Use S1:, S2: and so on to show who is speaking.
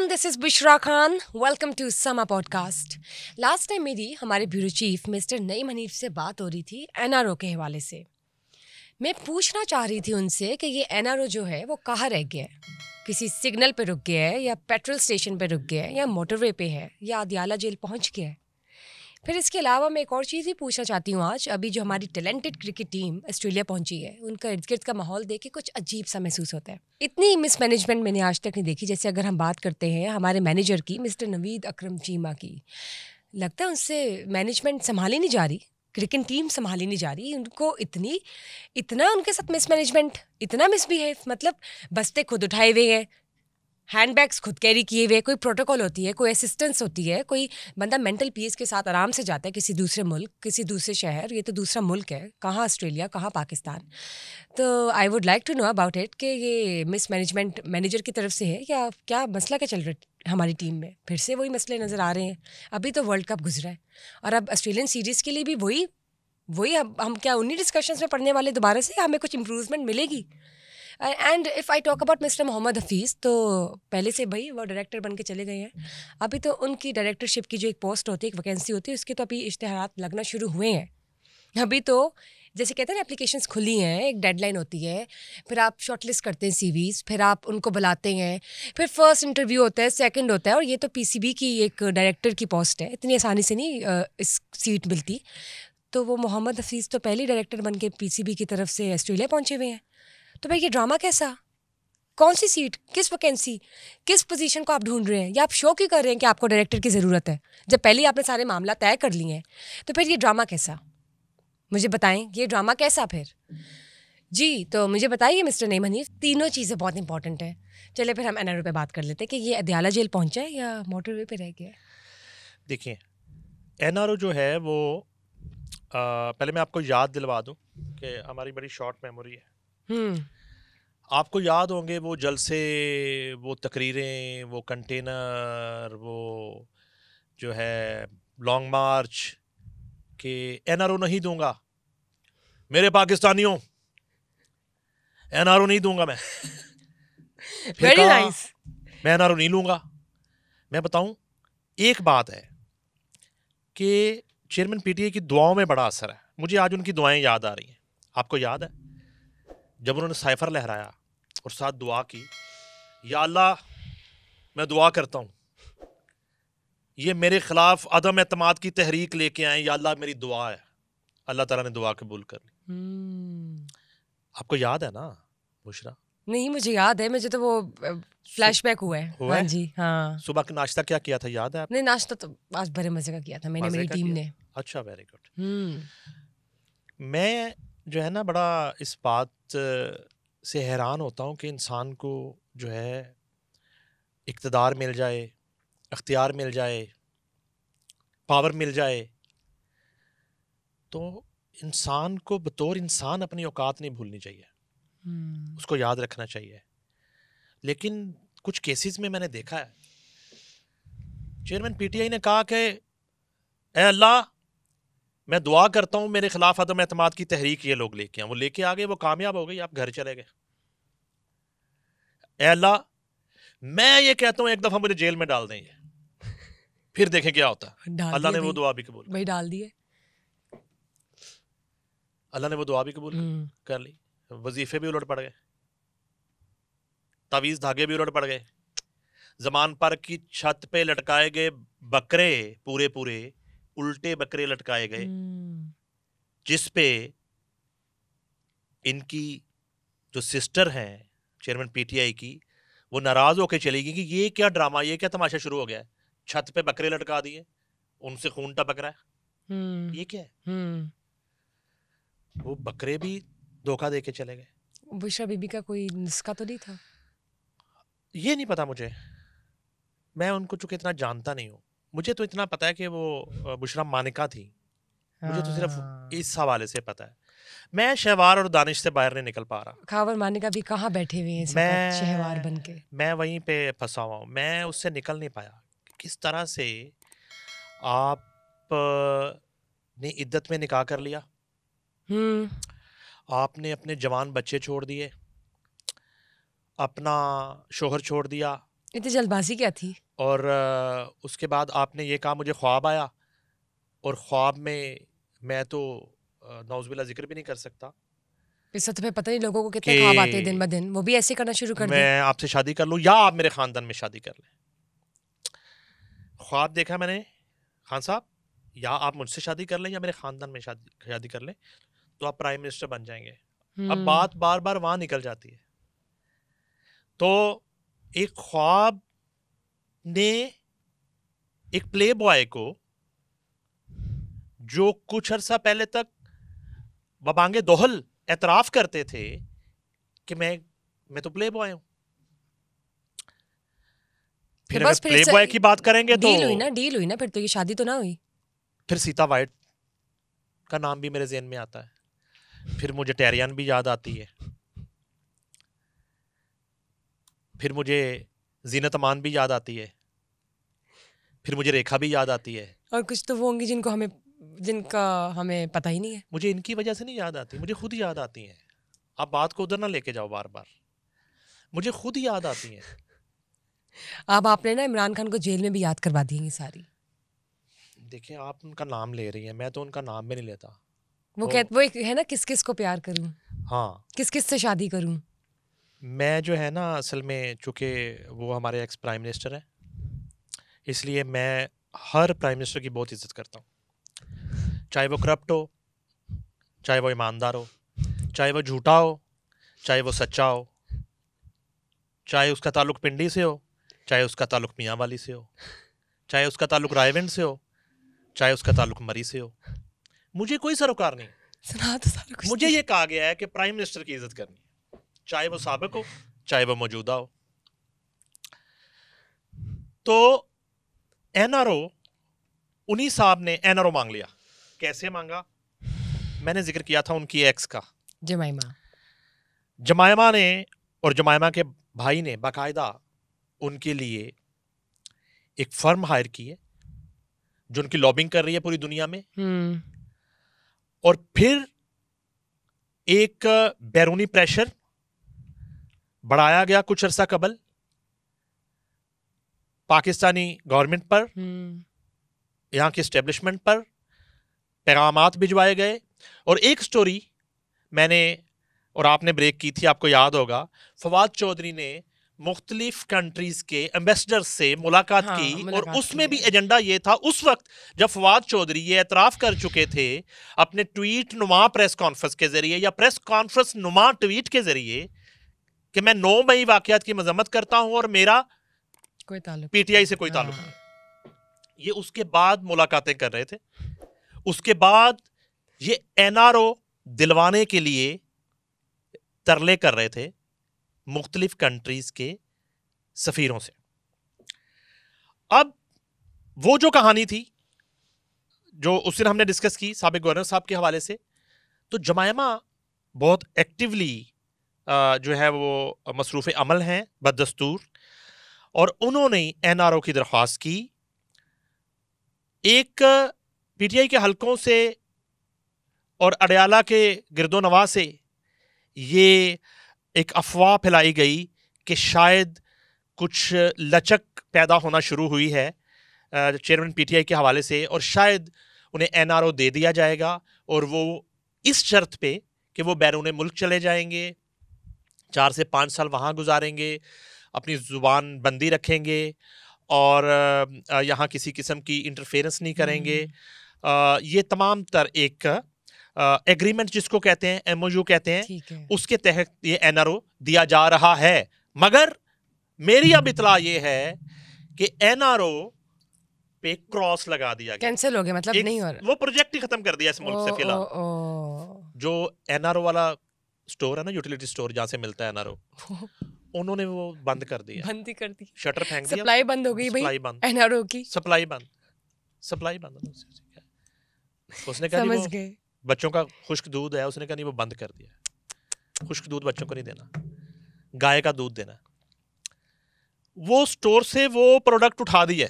S1: everyone, this is Bushra Khan. Welcome to Sama Podcast. Last time मेरी हमारे bureau chief mister Naeem Hanif से बात हो रही थी एनआरओ के हवाले से. मैं पूछना चाह रही थी उनसे कि ये एनआरओ जो है वो कहाँ रह गया है. किसी सिग्नल पे रुक गया है या पेट्रोल स्टेशन पे रुक गया है या मोटरवे पे है या अदियाला जेल पहुँच गया है. फिर इसके अलावा मैं एक और चीज़ भी पूछना चाहती हूँ. आज अभी जो हमारी टैलेंटेड क्रिकेट टीम ऑस्ट्रेलिया पहुंची है, उनका इर्द गिर्द का माहौल देख के कुछ अजीब सा महसूस होता है. इतनी मिसमैनेजमेंट मैंने आज तक नहीं देखी. जैसे अगर हम बात करते हैं हमारे मैनेजर की, मिस्टर नवीद अकरम चीमा की, लगता है उनसे मैनेजमेंट संभाली नहीं जा रही, क्रिकेट टीम संभाली नहीं जा रही. उनको इतना उनके साथ मिसमैनेजमेंट, इतना मिसबिहेव. मतलब बस्ते खुद उठाए हुए हैं, हैंडबैग्स खुद कैरी किए हुए, कोई प्रोटोकॉल होती है, कोई असिस्टेंस होती है, कोई बंदा मेंटल पीस के साथ आराम से जाता है किसी दूसरे मुल्क, किसी दूसरे शहर. ये तो दूसरा मुल्क है, कहाँ ऑस्ट्रेलिया, कहाँ पाकिस्तान. तो I would like to know about it कि ये मिसमैनेजमेंट मैनेजर की तरफ से है या क्या मसला क्या चल रहा है हमारी टीम में. फिर से वही मसले नज़र आ रहे हैं. अभी तो वर्ल्ड कप गुजरा है और अब ऑस्ट्रेलियन सीरीज़ के लिए भी वही हम क्या उन्हीं डिस्कशंस में पढ़ने वाले दोबारा से, हमें कुछ इम्प्रूवमेंट मिलेगी. And if I talk about mister Mohammad Hafeez, तो पहले से भाई वो डायरेक्टर बन के चले गए हैं. अभी तो उनकी डायरेक्टरशिप की जो एक पोस्ट होती है, एक वैकेंसी होती है, उसके तो अभी इश्तिहारात लगना शुरू हुए हैं. अभी तो जैसे कहते हैं ना, एप्लीकेशंस खुली हैं, एक डेडलाइन होती है, फिर आप शॉर्टलिस्ट करते हैं सीवीज़, फिर आप उनको बुलाते हैं, फिर फर्स्ट इंटरव्यू होता है, सेकंड होता है. और ये तो पीसीबी की एक डायरेक्टर की पोस्ट है, इतनी आसानी से नहीं इस सीट मिलती. तो वो मोहम्मद हफीज़ तो पहले डायरेक्टर बन के पीसीबी की तरफ से ऑस्ट्रेलिया पहुँचे हुए हैं. तो भाई ये ड्रामा कैसा? कौन सी सीट, किस वैकेंसी, किस पोजीशन को आप ढूंढ रहे हैं, या आप शो क्यों कर रहे हैं कि आपको डायरेक्टर की ज़रूरत है, जब पहले ही आपने सारे मामला तय कर लिए हैं. तो फिर ये ड्रामा कैसा, मुझे बताएं, ये ड्रामा कैसा फिर जी. तो मुझे बताइए मिस्टर नईम हनीफ, तीनों चीज़ें बहुत इंपॉर्टेंट हैं. चले फिर हम एनआरओ पे बात कर लेते हैं कि ये अदियाला जेल पहुंचा है या मोटरवे पे रह गया.
S2: देखिए, एनआरओ जो है वो पहले मैं आपको याद दिलवा दूं कि हमारी बड़ी शॉर्ट मेमोरी है. आपको याद होंगे वो जलसे, वो तकरीरें, वो कंटेनर, वो जो है लॉन्ग मार्च के एनआरओ नहीं दूंगा मेरे पाकिस्तानियों, एनआरओ नहीं दूंगा मैं.
S1: Very nice.
S2: मैं एनआरओ नहीं लूंगा. मैं बताऊं, एक बात है कि चेयरमैन पीटीआई की दुआओं में बड़ा असर है. मुझे आज उनकी दुआएं याद आ रही हैं. आपको याद है जब उन्होंने साइफर लहराया और साथ दुआ की, या अल्लाह मैं दुआ करता हूँ ये मेरे खिलाफ अदम एतमाद की तहरीक लेके आए, या अल्लाह मेरी दुआ है. अल्लाह ताला ने दुआ कबूल कर ली. आपको याद है ना बुशरा?
S1: नहीं, मुझे याद है, मुझे तो वो फ्लैशबैक हुआ है. हाँ जी, हाँ.
S2: सुबह का नाश्ता क्या किया था, याद है आपको?
S1: नहीं, नाश्ता तो आज बड़े मजे का किया था मैंने, मेरी टीम ने.
S2: अच्छा, वेरी गुड. मैं जो है ना बड़ा इस बात से हैरान होता हूँ कि इंसान को जो है इक़्तिदार मिल जाए, अख्तियार मिल जाए, पावर मिल जाए, तो इंसान को बतौर इंसान अपनी औकात नहीं भूलनी चाहिए. उसको याद रखना चाहिए. लेकिन कुछ केसेस में मैंने देखा है चेयरमैन पीटीआई ने कहा कि ए अल्लाह मैं दुआ करता हूँ मेरे खिलाफ अदम एतमाद की तहरीक ये लोग लेके आए. वो लेके आ गए, वो कामयाब हो गई, आप घर चले गए. ए अल्लाह मैं ये कहता हूँ एक दफा मुझे जेल में डाल दें, फिर देखें क्या होता है. अल्लाह ने वो दुआ भी कबूल
S1: भाई डाल दिए.
S2: अल्लाह ने वो दुआ भी कबूल कर ली. वजीफे भी उलट पड़ गए, तावीज़ धागे भी उलट पड़ गए. जमान पर की छत पे लटकाए गए बकरे, पूरे पूरे उल्टे बकरे लटकाए गए, जिस पे इनकी जो सिस्टर हैं चेयरमैन पीटीआई की, वो नाराज होकर चली गई कि ये क्या ड्रामा, ये क्या तमाशा शुरू हो गया है. छत पे बकरे लटका दिए, उनसे खून टपक रहा है, ये क्या है. वो बकरे भी धोखा दे के चले गए.
S1: बुशरा बीबी का कोई नुस्खा तो नहीं था?
S2: ये नहीं पता मुझे, मैं उनको चूंकि इतना जानता नहीं हूँ. मुझे तो इतना पता है कि वो बुशरा मानिका थी. मुझे तो सिर्फ इस हवाले से पता है. मैं शहवार और दानिश से बाहर नहीं निकल पा रहा.
S1: खावर मानिका भी कहाँ बैठे हुए हैं शहवार बन के.
S2: मैं वहीं पे फंसा हुआ हूँ. मैं उससे निकल नहीं पाया. किस तरह से आप ने इद्दत में निकाह कर लिया, आपने अपने जवान बच्चे छोड़ दिए, अपना शोहर छोड़ दिया,
S1: इतनी जल्दबाजी क्या थी?
S2: और उसके बाद आपने ये कहा मुझे ख्वाब आया, और ख्वाब में मैं तो नौज़ुबिल्लाह जिक्र भी नहीं कर सकता
S1: इससे तुम्हें पता नहीं लोगों को कितने ख्वाब आते हैं दिन ब
S2: कि
S1: दिन, वो भी ऐसे करना शुरू कर दें।
S2: मैं आपसे शादी कर लूं या आप मेरे खानदान में शादी कर लें। ख्वाब देखा मैंने, खान साहब, या आप मुझसे शादी कर लें या मेरे खानदान में शादी कर लें तो आप प्राइम मिनिस्टर बन जाएंगे। अब बात बार बार वहां निकल जाती है। तो एक ख्वाब ने एक प्ले बॉय को, जो कुछ अरसा पहले तक बबांगे दोहल एतराफ करते थे कि मैं तो प्ले बॉय हूं, फिर अगर प्ले बॉय की बात करेंगे तो
S1: डील हुई ना, फिर तो ये शादी तो ना हुई।
S2: फिर सीता वाइट का नाम भी मेरे ज़हन में आता है, फिर मुझे टेरियन भी याद आती है, फिर मुझे जीनत अमान भी याद आती है, फिर मुझे रेखा भी याद आती है।
S1: और कुछ तो वो होंगी जिनका हमें पता ही नहीं है।
S2: मुझे इनकी वजह से नहीं याद आती, मुझे खुद याद आती हैं। आप बात को उधर ना लेके जाओ बार बार, मुझे खुद याद आती हैं।
S1: अब आपने ना इमरान खान को जेल में भी याद करवा दी सारी।
S2: देखिए, आप उनका नाम ले रही हैं, मैं तो उनका नाम भी नहीं लेता।
S1: वो एक है ना, किस किस को प्यार करूं,
S2: हाँ,
S1: किस किस से शादी करूं।
S2: मैं जो है ना, असल में चूंकि वो हमारे एक्स प्राइम मिनिस्टर हैं, इसलिए मैं हर प्राइम मिनिस्टर की बहुत इज्जत करता हूँ, चाहे वो करप्ट हो, चाहे वो ईमानदार हो, चाहे वो झूठा हो, चाहे वो सच्चा हो, चाहे उसका ताल्लुक पिंडी से हो, चाहे उसका ताल्लुक मियाँ वाली से हो, चाहे उसका ताल्लुक रायविंड से हो, चाहे उसका ताल्लुक मरी से हो, मुझे कोई सरोकार नहीं।
S1: सुना तो सारा कुछ।
S2: मुझे ये कहा गया है कि प्राइम मिनिस्टर की इज्जत करनी है, चाहे वो साबिक हो, चाहे वो मौजूदा हो। तो एनआरओ, उन्हीं साहब ने एनआरओ मांग लिया। कैसे मांगा? मैंने जिक्र किया था उनकी एक्स का, जमायमा ने, और जमायमा के भाई ने बाकायदा उनके लिए एक फर्म हायर की है जो उनकी लॉबिंग कर रही है पूरी दुनिया में। और फिर एक बैरूनी प्रेशर बढ़ाया गया कुछ अरसा कबल पाकिस्तानी गवर्नमेंट पर, यहाँ के एस्टेब्लिशमेंट पर पैगामात भिजवाए गए। और एक स्टोरी मैंने और आपने ब्रेक की थी, आपको याद होगा, फवाद चौधरी ने मुख्तलिफ कंट्रीज के एम्बेसडर से मुलाकात की, और उसमें भी एजेंडा ये था उस वक्त जब फवाद चौधरी ये एतराफ़ कर चुके थे अपने ट्वीट नुमा प्रेस कॉन्फ्रेंस के जरिए या प्रेस कॉन्फ्रेंस नुमा ट्वीट के जरिए कि मैं 9 मई वाक़यात की मजम्मत करता हूं और मेरा
S1: कोई ताल्लुक
S2: पीटीआई से कोई ताल्लुक नहीं। ये उसके बाद मुलाकातें कर रहे थे, उसके बाद ये एनआरओ दिलवाने के लिए तरले कर रहे थे मुख्तलिफ कंट्रीज के सफीरों से। अब वो जो कहानी थी जो उस दिन हमने डिस्कस की साबिक गवर्नर साहब के हवाले से, तो जमायमा बहुत एक्टिवली जो है वो मसरूफ़ अमल हैं बदस्तूर, और उन्होंने एनआरओ की दरख्वास्त की। एक पीटीआई के हलकों से और अडयाला के गिरदोनवा से ये एक अफवाह फैलाई गई कि शायद कुछ लचक पैदा होना शुरू हुई है चेयरमैन पीटीआई के हवाले से, और शायद उन्हें एनआरओ दे दिया जाएगा और वो इस शर्त पे कि वो बैरून मुल्क चले जाएंगे, 4 से 5 साल वहाँ गुजारेंगे, अपनी ज़ुबान बंदी रखेंगे और यहाँ किसी किस्म की इंटरफेरेंस नहीं करेंगे। ये तमाम तर एक एग्रीमेंट जिसको कहते हैं, एमओयू कहते हैं, उसके तहत ये एनआरओ दिया जा रहा है। मगर मेरी अब इतला ये है कि एनआरओ पे क्रॉस लगा दिया गया,
S1: कैंसिल हो गया, मतलब नहीं हो रहा,
S2: वो प्रोजेक्ट ही खत्म कर दिया इस मुल्क से फिलहाल। जो एनआरओ वाला स्टोर है ना, यूटिलिटी स्टोर जहाँ से मिलता है एनआरओ, उन्होंने वो बंद कर दिया,
S1: बंद ही कर दी,
S2: शटर फेंक दिया,
S1: सप्लाई बंद हो गई भाई, एनआरओ की सप्लाई बंद।
S2: उसने कहा समझ गए, बच्चों का खुश्क दूध है, उसने कहा नहीं वो बंद कर दिया, खुश्क दूध बच्चों को नहीं देना, गाय का दूध देना। वो स्टोर से वो प्रोडक्ट उठा दिया